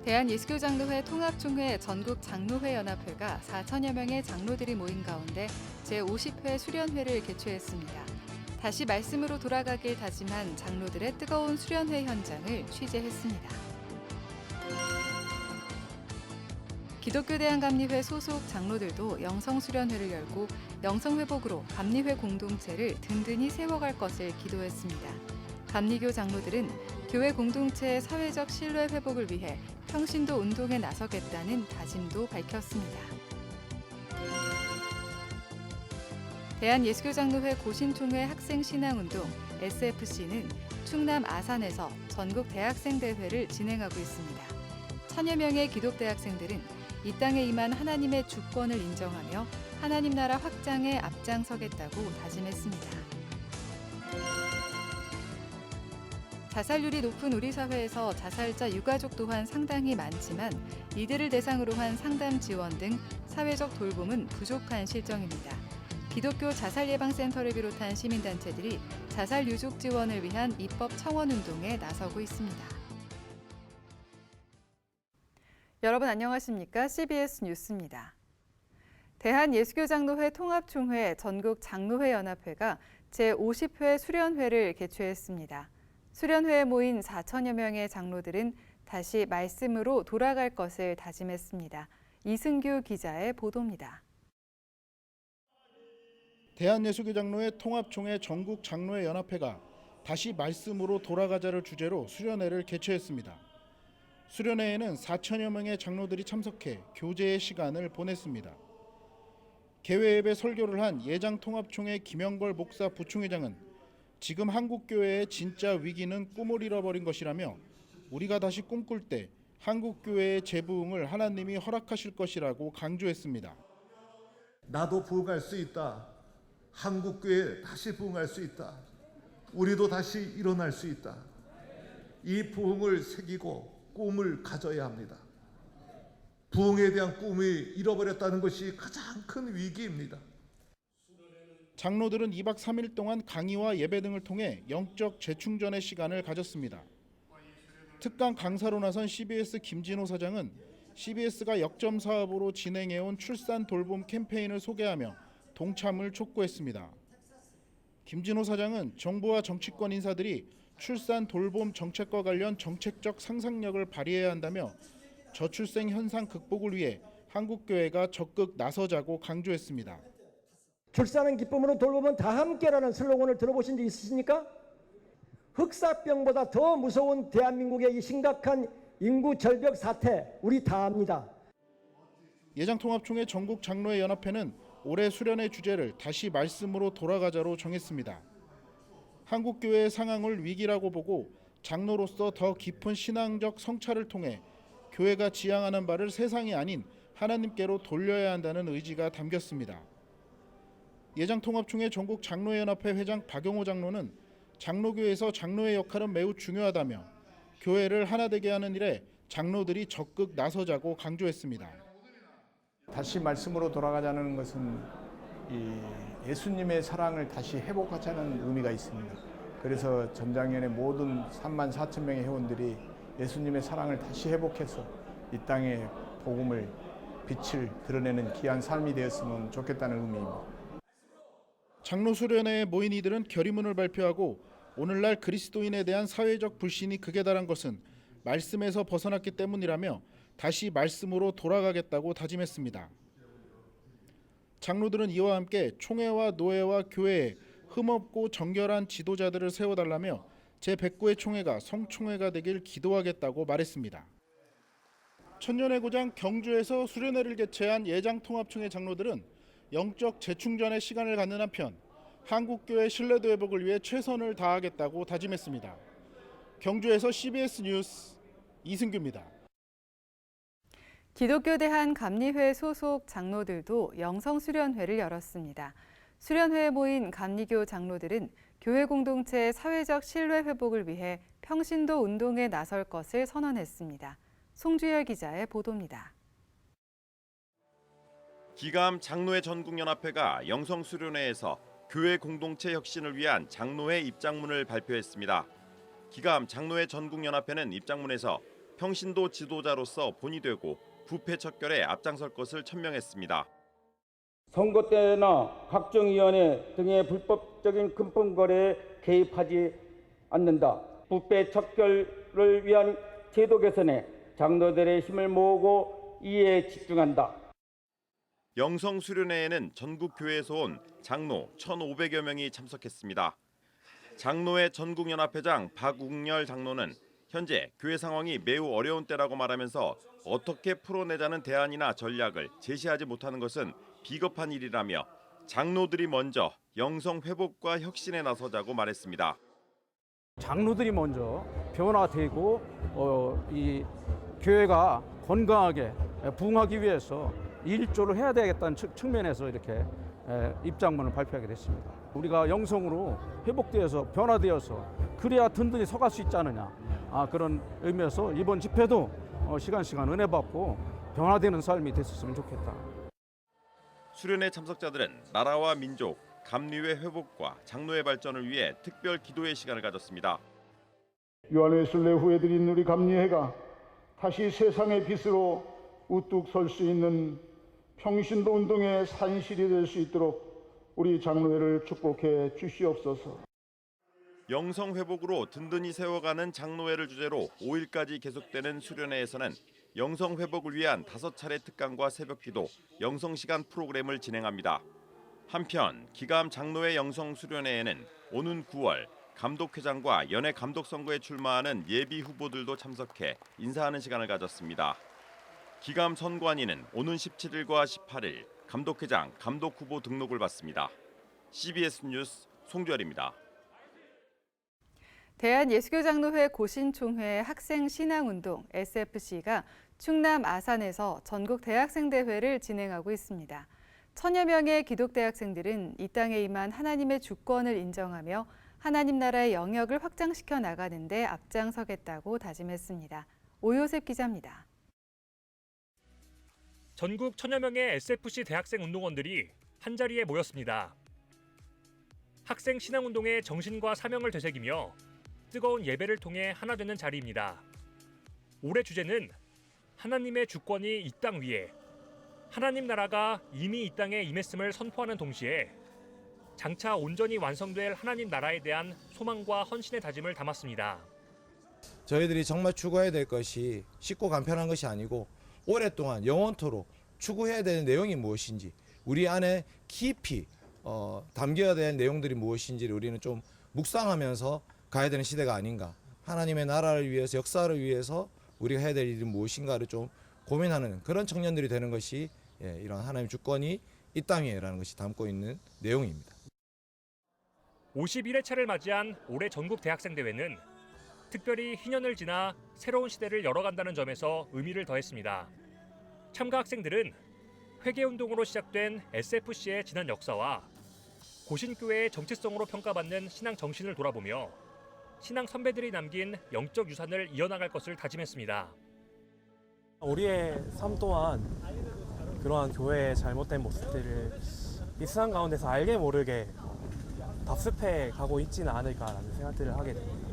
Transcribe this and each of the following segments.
대한예수교장로회 통합총회 전국장로회연합회가 4천여 명의 장로들이 모인 가운데 제50회 수련회를 개최했습니다. 다시 말씀으로 돌아가길 다짐한 장로들의 뜨거운 수련회 현장을 취재했습니다. 기독교대한감리회 소속 장로들도 영성수련회를 열고 영성회복으로 감리회 공동체를 든든히 세워갈 것을 기도했습니다. 감리교 장로들은 교회 공동체의 사회적 신뢰 회복을 위해 평신도 운동에 나서겠다는 다짐도 밝혔습니다. 대한예수교장로회 고신총회 학생신앙운동 SFC는 충남 아산에서 전국 대학생대회를 진행하고 있습니다. 천여 명의 기독대학생들은 이 땅에 임한 하나님의 주권을 인정하며 하나님 나라 확장에 앞장서겠다고 다짐했습니다. 자살률이 높은 우리 사회에서 자살자 유가족 또한 상당히 많지만 이들을 대상으로 한 상담 지원 등 사회적 돌봄은 부족한 실정입니다. 기독교 자살예방센터를 비롯한 시민단체들이 자살 유족 지원을 위한 입법 청원 운동에 나서고 있습니다. 여러분 안녕하십니까? CBS 뉴스입니다. 대한예수교장로회 통합총회 전국장로회연합회가 제50회 수련회를 개최했습니다. 수련회에 모인 4천여 명의 장로들은 다시 말씀으로 돌아갈 것을 다짐했습니다. 이승규 기자의 보도입니다. 대한예수교장로회 통합총회 전국장로회연합회가 다시 말씀으로 돌아가자를 주제로 수련회를 개최했습니다. 수련회에는 4천여 명의 장로들이 참석해 교제의 시간을 보냈습니다. 개회 예배 설교를 한 예장통합총회 김영걸 목사 부총회장은 지금 한국교회의 진짜 위기는 꿈을 잃어버린 것이라며 우리가 다시 꿈꿀 때 한국교회의 재부흥을 하나님이 허락하실 것이라고 강조했습니다. 나도 부흥할 수 있다. 한국교회 다시 부흥할 수 있다. 우리도 다시 일어날 수 있다. 이 부흥을 새기고 꿈을 가져야 합니다. 부흥에 대한 꿈이 잃어버렸다는 것이 가장 큰 위기입니다. 장로들은 2박 3일 동안 강의와 예배 등을 통해 영적 재충전의 시간을 가졌습니다. 특강 강사로 나선 CBS 김진호 사장은 CBS가 역점 사업으로 진행해온 출산 돌봄 캠페인을 소개하며 동참을 촉구했습니다. 김진호 사장은 정부와 정치권 인사들이 출산 돌봄 정책과 관련 정책적 상상력을 발휘해야 한다며 저출생 현상 극복을 위해 한국교회가 적극 나서자고 강조했습니다. 출산은 기쁨으로 돌봄은 다 함께라는 슬로건을 들어보신 적 있으십니까? 흑사병보다 더 무서운 대한민국의 이 심각한 인구 절벽 사태 우리 다 압니다. 예장통합총회 전국장로회연합회는 올해 수련회 주제를 다시 말씀으로 돌아가자로 정했습니다. 한국교회의 상황을 위기라고 보고 장로로서 더 깊은 신앙적 성찰을 통해 교회가 지향하는 바를 세상이 아닌 하나님께로 돌려야 한다는 의지가 담겼습니다. 예장통합총회 전국장로회연합회 회장 박용호 장로는 장로교회에서 장로의 역할은 매우 중요하다며 교회를 하나 되게 하는 일에 장로들이 적극 나서자고 강조했습니다. 다시 말씀으로 돌아가자는 것은 예수님의 사랑을 다시 회복하자는 의미가 있습니다. 그래서 전장년의 모든 3만 4천 명의 회원들이 예수님의 사랑을 다시 회복해서 이 땅에 복음을 빛을 드러내는 귀한 삶이 되었으면 좋겠다는 의미입니다. 장로 수련회에 모인 이들은 결의문을 발표하고 오늘날 그리스도인에 대한 사회적 불신이 극에 달한 것은 말씀에서 벗어났기 때문이라며 다시 말씀으로 돌아가겠다고 다짐했습니다. 장로들은 이와 함께 총회와 노회와 교회에 흠없고 정결한 지도자들을 세워달라며 제109회 총회가 성총회가 되길 기도하겠다고 말했습니다. 천년의 고장 경주에서 수련회를 개최한 예장통합총회 장로들은 영적 재충전의 시간을 갖는 한편 한국교회 신뢰도 회복을 위해 최선을 다하겠다고 다짐했습니다. 경주에서 CBS 뉴스 이승규입니다. 기독교대한감리회 소속 장로들도 영성수련회를 열었습니다. 수련회에 모인 감리교 장로들은 교회 공동체의 사회적 신뢰 회복을 위해 평신도 운동에 나설 것을 선언했습니다. 송주열 기자의 보도입니다. 기감 장로회 전국연합회가 영성수련회에서 교회 공동체 혁신을 위한 장로회 입장문을 발표했습니다. 기감 장로회 전국연합회는 입장문에서 평신도 지도자로서 본이 되고 부패 척결에 앞장설 것을 천명했습니다. 선거 때나 각종위원회 등의 불법적인 금품 거래에 개입하지 않는다. 부패 척결을 위한 제도 개선에 장로들의 힘을 모으고 이에 집중한다. 영성 수련회에는 전국 교회에서 온 장로 1,500여 명이 참석했습니다. 장로회 전국연합회장 박웅열 장로는 현재 교회 상황이 매우 어려운 때라고 말하면서 어떻게 풀어내자는 대안이나 전략을 제시하지 못하는 것은 비겁한 일이라며 장로들이 먼저 영성 회복과 혁신에 나서자고 말했습니다. 장로들이 먼저 변화되고 이 교회가 건강하게 부흥하기 위해서 일조를 해야 되겠다는 측면에서 이렇게 입장문을 발표하게 됐습니다. 우리가 영성으로 회복되어서 변화되어서 그래야 든든히 서갈 수 있지 않느냐, 그런 의미에서 이번 집회도 시간 은혜 받고 변화되는 삶이 됐었으면 좋겠다. 수련회 참석자들은 나라와 민족, 감리회 회복과 장로회 발전을 위해 특별 기도의 시간을 가졌습니다. 요한회술래 후예들인 우리 감리회가 다시 세상의 빛으로 우뚝 설 수 있는 평신도 운동의 산실이 될 수 있도록 우리 장로회를 축복해 주시옵소서. 영성 회복으로 든든히 세워가는 장로회를 주제로 5일까지 계속되는 수련회에서는 영성 회복을 위한 5차례 특강과 새벽기도, 영성시간 프로그램을 진행합니다. 한편 기감 장로회 영성 수련회에는 오는 9월 감독회장과 연회 감독 선거에 출마하는 예비 후보들도 참석해 인사하는 시간을 가졌습니다. 기감 선관위는 오는 17일과 18일 감독회장, 감독 후보 등록을 받습니다. CBS 뉴스 송주열입니다. 대한예수교장로회 고신총회 학생신앙운동 SFC가 충남 아산에서 전국 대학생대회를 진행하고 있습니다. 1000여 명의 기독대학생들은 이 땅에 임한 하나님의 주권을 인정하며 하나님 나라의 영역을 확장시켜 나가는 데 앞장서겠다고 다짐했습니다. 오요셉 기자입니다. 전국 1000여 명의 SFC 대학생 운동원들이 한자리에 모였습니다. 학생 신앙운동의 정신과 사명을 되새기며 뜨거운 예배를 통해 하나 되는 자리입니다. 올해 주제는 하나님의 주권이 이 땅 위에, 하나님 나라가 이미 이 땅에 임했음을 선포하는 동시에 장차 온전히 완성될 하나님 나라에 대한 소망과 헌신의 다짐을 담았습니다. 저희들이 정말 추구해야 될 것이 쉽고 간편한 것이 아니고 오랫동안 영원토록 추구해야 되는 내용이 무엇인지, 우리 안에 깊이 담겨야 될 내용들이 무엇인지를 우리는 좀 묵상하면서 가야 되는 시대가 아닌가. 하나님의 나라를 위해서, 역사를 위해서 우리가 해야 될 일이 무엇인가를 좀 고민하는 그런 청년들이 되는 것이 이런 하나님의 주권이 이 땅이라는 것이 담고 있는 내용입니다. 51회차를 맞이한 올해 전국 대학생대회는 특별히 희년을 지나 새로운 시대를 열어간다는 점에서 의미를 더했습니다. 참가 학생들은 회개운동으로 시작된 SFC의 지난 역사와 고신교회의 정체성으로 평가받는 신앙 정신을 돌아보며 신앙 선배들이 남긴 영적 유산을 이어나갈 것을 다짐했습니다. 우리의 삶 또한 그러한 교회의 잘못된 모습들을 이 세상 가운데서 알게 모르게 답습해 가고 있지는 않을까라는 생각들을 하게 됩니다.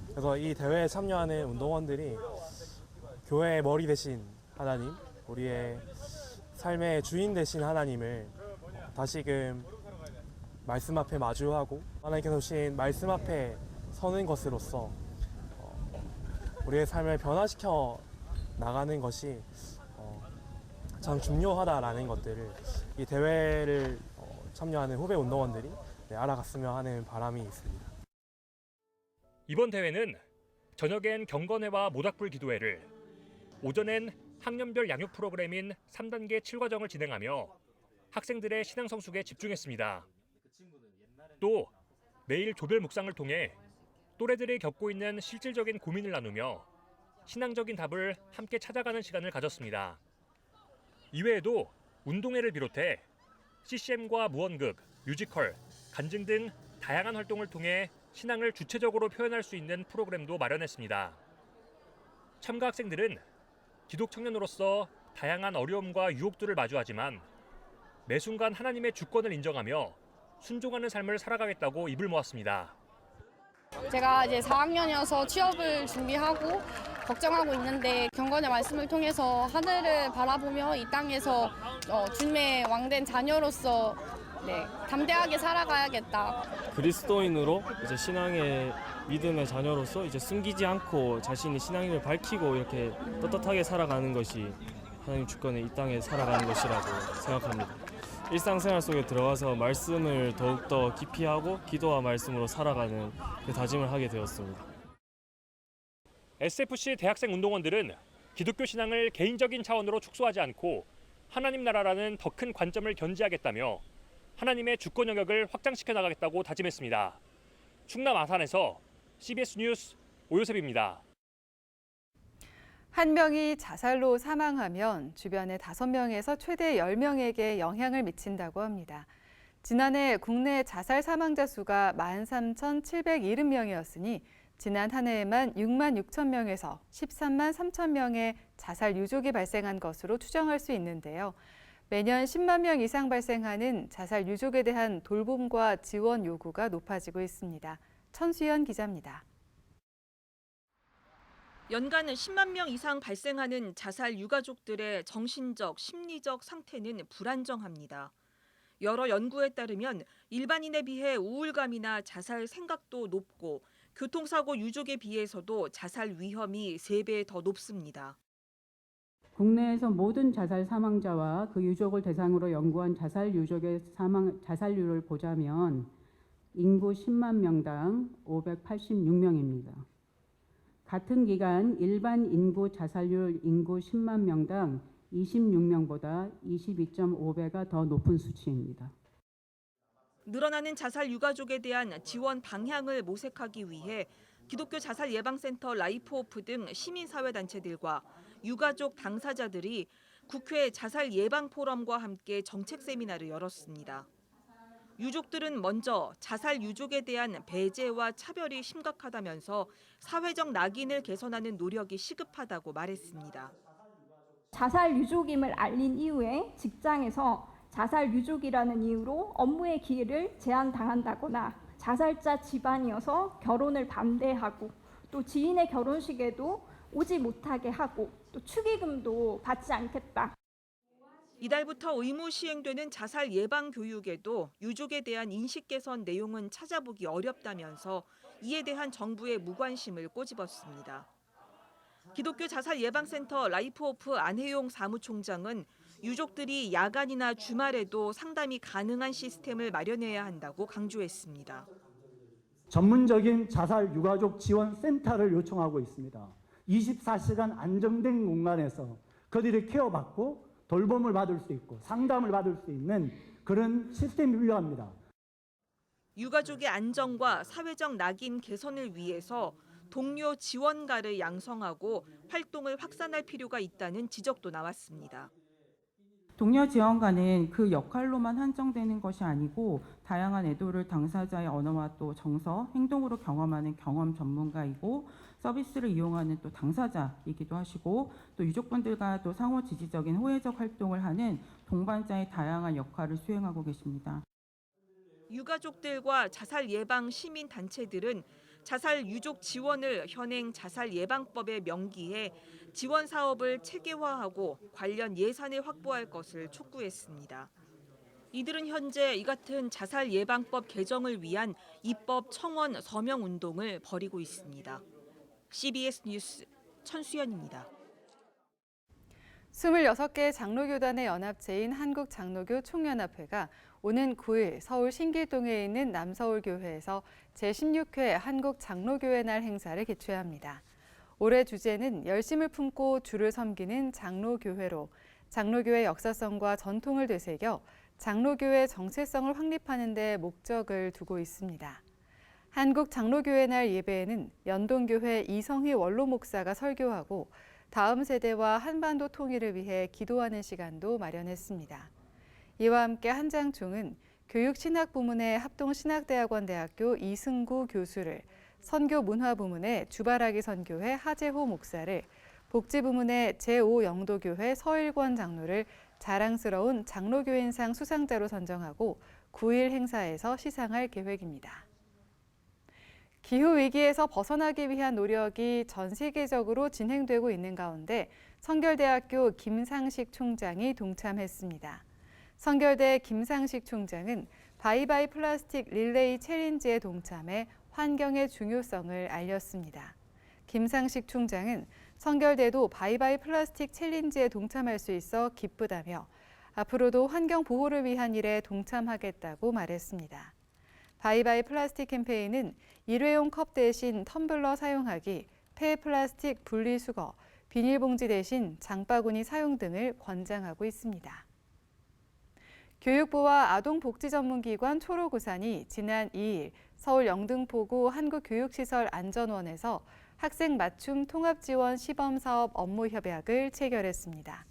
그래서 이 대회에 참여하는 운동원들이 교회의 머리 대신 하나님, 우리의 삶의 주인 되신 하나님을 다시금 말씀 앞에 마주하고 하나님께서 주신 말씀 앞에 서는 것으로서 우리의 삶을 변화시켜 나가는 것이 참 중요하다라는 것들을 이 대회를 참여하는 후배 운동원들이 알아갔으면 하는 바람이 있습니다. 이번 대회는 저녁엔 경건회와 모닥불 기도회를, 오전엔 학년별 양육 프로그램인 3단계 7과정을 진행하며 학생들의 신앙 성숙에 집중했습니다. 또 매일 조별 묵상을 통해 또래들이 겪고 있는 실질적인 고민을 나누며 신앙적인 답을 함께 찾아가는 시간을 가졌습니다. 이외에도 운동회를 비롯해 CCM과 무언극, 뮤지컬, 간증 등 다양한 활동을 통해 신앙을 주체적으로 표현할 수 있는 프로그램도 마련했습니다. 참가 학생들은 기독 청년으로서 다양한 어려움과 유혹들을 마주하지만 매 순간 하나님의 주권을 인정하며 순종하는 삶을 살아가겠다고 입을 모았습니다. 제가 이제 4학년이어서 취업을 준비하고 걱정하고 있는데 경건의 말씀을 통해서 하늘을 바라보며 이 땅에서 주님의 왕된 자녀로서 담대하게 살아가야겠다. 그리스도인으로 이제 신앙의 믿음의 자녀로서 이제 숨기지 않고 자신의 신앙을 밝히고 이렇게 떳떳하게 살아가는 것이 하나님 주권의 이 땅에 살아가는 것이라고 생각합니다. 일상생활 속에 들어가서 말씀을 더욱더 깊이 하고 기도와 말씀으로 살아가는 그 다짐을 하게 되었습니다. SFC 대학생 운동원들은 기독교 신앙을 개인적인 차원으로 축소하지 않고 하나님 나라라는 더 큰 관점을 견지하겠다며 하나님의 주권 영역을 확장시켜 나가겠다고 다짐했습니다. 충남 아산에서 CBS 뉴스 오요셉입니다. 한 명이 자살로 사망하면 주변의 5명에서 최대 10명에게 영향을 미친다고 합니다. 지난해 국내 자살 사망자 수가 13,770명이었으니 지난 한 해에만 6만 6천 명에서 13만 3천 명의 자살 유족이 발생한 것으로 추정할 수 있는데요. 매년 10만 명 이상 발생하는 자살 유족에 대한 돌봄과 지원 요구가 높아지고 있습니다. 천수연 기자입니다. 연간 10만 명 이상 발생하는 자살 유가족들의 정신적, 심리적 상태는 불안정합니다. 여러 연구에 따르면 일반인에 비해 우울감이나 자살 생각도 높고 교통사고 유족에 비해서도 자살 위험이 3배 더 높습니다. 국내에서 모든 자살 사망자와 그 유족을 대상으로 연구한 자살 유족의 자살률을 보자면 인구 10만 명당 586명입니다. 같은 기간 일반 인구 자살률 인구 10만 명당 26명보다 22.5배가 더 높은 수치입니다. 늘어나는 자살 유가족에 대한 지원 방향을 모색하기 위해 기독교 자살 예방센터 라이프오프 등 시민사회단체들과 유가족 당사자들이 국회 자살 예방 포럼과 함께 정책 세미나를 열었습니다. 유족들은 먼저 자살 유족에 대한 배제와 차별이 심각하다면서 사회적 낙인을 개선하는 노력이 시급하다고 말했습니다. 자살 유족임을 알린 이후에 직장에서 자살 유족이라는 이유로 업무의 기회를 제한당한다거나 자살자 집안이어서 결혼을 반대하고 또 지인의 결혼식에도 오지 못하게 하고 또 축의금도 받지 않겠다. 이달부터 의무 시행되는 자살 예방 교육에도 유족에 대한 인식 개선 내용은 찾아보기 어렵다면서 이에 대한 정부의 무관심을 꼬집었습니다. 기독교 자살 예방센터 라이프오프 안혜용 사무총장은 유족들이 야간이나 주말에도 상담이 가능한 시스템을 마련해야 한다고 강조했습니다. 전문적인 자살 유가족 지원 센터를 요청하고 있습니다. 24시간 안정된 공간에서 그들이 케어받고 돌봄을 받을 수 있고 상담을 받을 수 있는 그런 시스템이 필요합니다. 유가족의 안정과 사회적 낙인 개선을 위해서 동료 지원가를 양성하고 활동을 확산할 필요가 있다는 지적도 나왔습니다. 동료 지원가는 그 역할로만 한정되는 것이 아니고 다양한 애도를 당사자의 언어와 또 정서, 행동으로 경험하는 경험 전문가이고 서비스를 이용하는 또 당사자이기도 하시고 또 유족분들과 또 상호 지지적인 호혜적 활동을 하는 동반자의 다양한 역할을 수행하고 계십니다. 유가족들과 자살 예방 시민 단체들은 자살 유족 지원을 현행 자살 예방법에 명기해 지원 사업을 체계화하고 관련 예산을 확보할 것을 촉구했습니다. 이들은 현재 이 같은 자살 예방법 개정을 위한 입법 청원 서명 운동을 벌이고 있습니다. CBS 뉴스 천수연입니다. 26개 장로교단의 연합체인 한국장로교 총연합회가 오는 9일 서울 신길동에 있는 남서울교회에서 제16회 한국장로교회 날 행사를 개최합니다. 올해 주제는 열심을 품고 주를 섬기는 장로교회로 장로교의 역사성과 전통을 되새겨 장로교의 정체성을 확립하는 데 목적을 두고 있습니다. 한국장로교회 날 예배에는 연동교회 이성희 원로 목사가 설교하고 다음 세대와 한반도 통일을 위해 기도하는 시간도 마련했습니다. 이와 함께 한장총은 교육신학부문의 합동신학대학원대학교 이승구 교수를, 선교문화부문의 주바라기 선교회 하재호 목사를, 복지부문의 제5영도교회 서일권 장로를 자랑스러운 장로교인상 수상자로 선정하고 9일 행사에서 시상할 계획입니다. 기후 위기에서 벗어나기 위한 노력이 전 세계적으로 진행되고 있는 가운데 성결대학교 김상식 총장이 동참했습니다. 성결대 김상식 총장은 바이바이 플라스틱 릴레이 챌린지에 동참해 환경의 중요성을 알렸습니다. 김상식 총장은 성결대도 바이바이 플라스틱 챌린지에 동참할 수 있어 기쁘다며 앞으로도 환경 보호를 위한 일에 동참하겠다고 말했습니다. 바이바이 플라스틱 캠페인은 일회용 컵 대신 텀블러 사용하기, 폐 플라스틱 분리수거, 비닐봉지 대신 장바구니 사용 등을 권장하고 있습니다. 교육부와 아동복지전문기관 초록우산이 지난 2일 서울 영등포구 한국교육시설안전원에서 학생 맞춤 통합지원 시범사업 업무협약을 체결했습니다.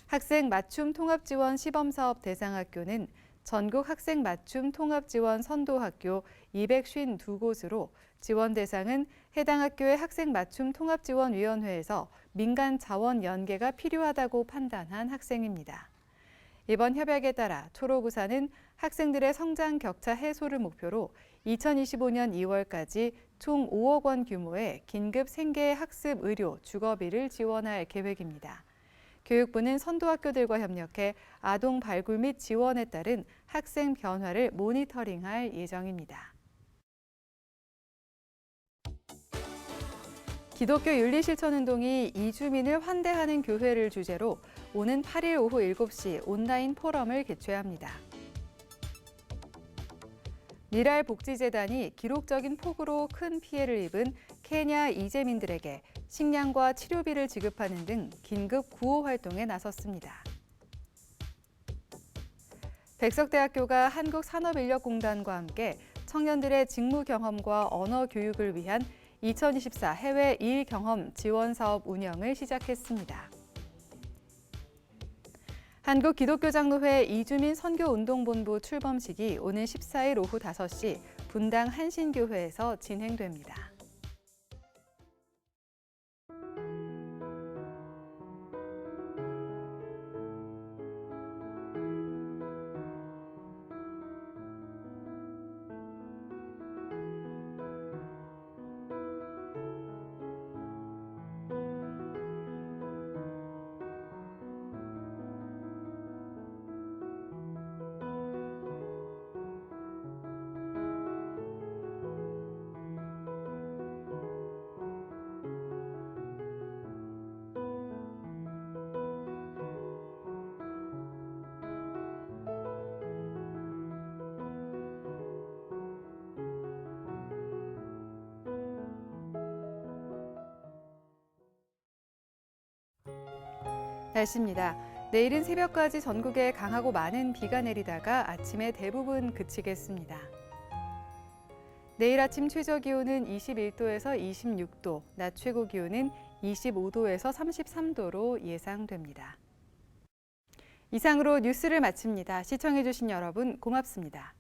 학생 맞춤 통합지원 시범사업 대상학교는 전국 학생 맞춤 통합지원 선도학교 252곳으로 지원 대상은 해당 학교의 학생 맞춤 통합지원위원회에서 민간 자원 연계가 필요하다고 판단한 학생입니다. 이번 협약에 따라 초록우산은 학생들의 성장 격차 해소를 목표로 2025년 2월까지 총 5억 원 규모의 긴급 생계 학습 의료 주거비를 지원할 계획입니다. 교육부는 선도학교들과 협력해 아동 발굴 및 지원에 따른 학생 변화를 모니터링할 예정입니다. 기독교 윤리실천운동이 이주민을 환대하는 교회를 주제로 오는 8일 오후 7시 온라인 포럼을 개최합니다. 미랄 복지재단이 기록적인 폭우로 큰 피해를 입은 케냐 이재민들에게 식량과 치료비를 지급하는 등 긴급 구호 활동에 나섰습니다. 백석대학교가 한국산업인력공단과 함께 청년들의 직무 경험과 언어 교육을 위한 2024 해외 일 경험 지원 사업 운영을 시작했습니다. 한국기독교장로회 이주민 선교운동본부 출범식이 오는 14일 오후 5시 분당 한신교회에서 진행됩니다. 날씨입니다. 내일은 새벽까지 전국에 강하고 많은 비가 내리다가 아침에 대부분 그치겠습니다. 내일 아침 최저 기온은 21도에서 26도, 낮 최고 기온은 25도에서 33도로 예상됩니다. 이상으로 뉴스를 마칩니다. 시청해주신 여러분 고맙습니다.